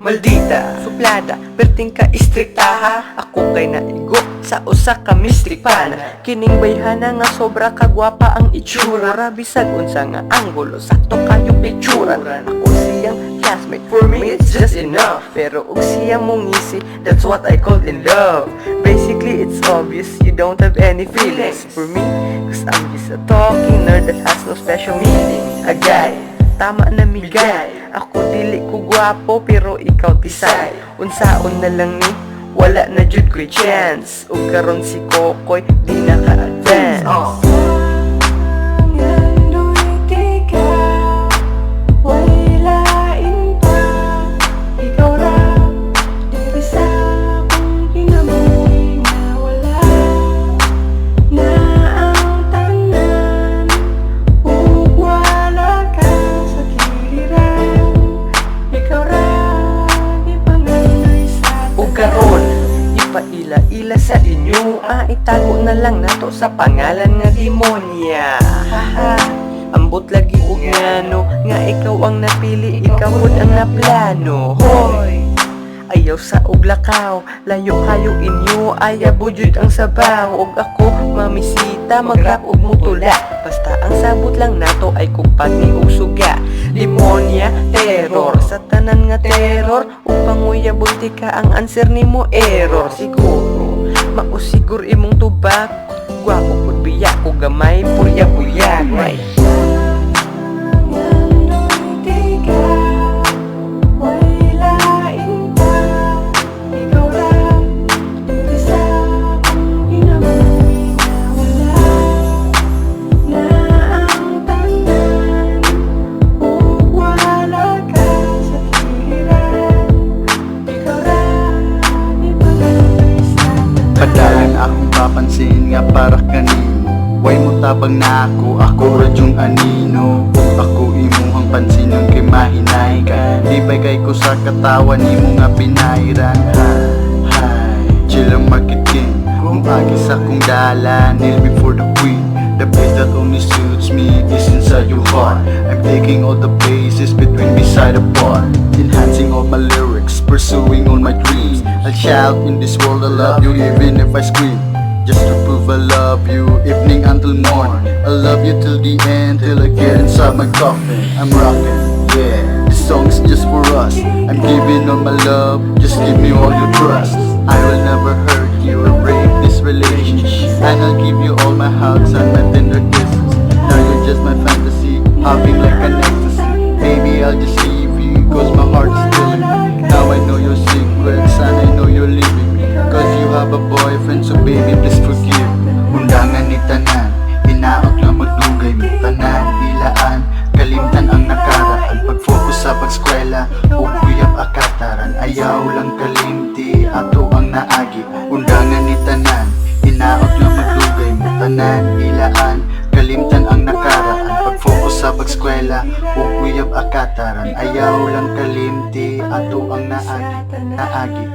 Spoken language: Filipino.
Maldita, suplada, perting ka istriktaha. Ako kay naigo sa usa ka mistrikpana. Kining bayhana nga sobra kagwapa ang itsura. Bisag unsa nga anggulo, sakto kayo pictura. Ako siyang classmate, for me it's just enough. Pero og siyang mungisi, that's what I call in love. Basically it's obvious you don't have any feelings for me, cause I'm just a talking nerd that has no special meaning. A guy, tama na migay. Ako dili ko gwapo pero ikaw tisay. Unsaon na lang ni, wala na jud ko'y chance. Ug karon si Kokoy di naka-advance. Karon, ipaila-ila sa inyo. Itago na lang nato sa pangalan nga demonya. Haha, ambot lagi og ngano nga ikaw ang napili, ikaw pod ang naplano. Hoy, ayaw sa uglakaw, layo kayo inyo, ayabo jud ang sabaw. Og ako mamisita, magrap og mutula. Basta ang sabot lang nato ay kumpani og suga. Demonya, terror, sa tanan nga terror. Ug panguya bunti ka, ang answer nimo error. Siguro, mausigur imong tubag. Gwapo pud biya ko gamay, purya-purya. Padalan akong papansin nga para kanino. Way mo tabang na ako radyong anino. Ako imuhang pansinon kay mahinay ka. Di bay kay ko sa katawan nimo nga pinairan. Hi, chill ang market king. Kung agis akong dala, kneel before the queen. The place that only suits me is inside your heart. I'm taking all the places between beside the bar, enhancing all my lyrics, pursuing all my dreams. I'll shout in this world I love you even if I scream. Just to prove I love you, evening until morn. I love you till the end, till I get inside my coffin. I'm rocking, yeah, this song's just for us. I'm giving all my love, just give me all your trust. I will never hurt you or break this relationship, and I'll give you all my hugs and my tender kisses. Now you're just my fantasy, hopping like an ecstasy. Maybe I'll just leave you, cause my heart is killing me. Now I know your secrets and I know you're leaving me, cause you have a boyfriend, so baby please forgive me. Undangan ni tanan, hinaot lang magdugay mo. Tanan, ilaan, kalimtan ang nakaraan. Pag-focus sa pag-skwela, ukuyap akataran. Ayaw lang kalimti, ato ang naagi. Undangan ni tanan, hinaot lang magdugay mo. Tanan, ilaan, kalimtan ang nakaraan. Pag-focus sa pag-skwela, ukuyap akataran. Ayaw lang kalimti, ato ang naagi.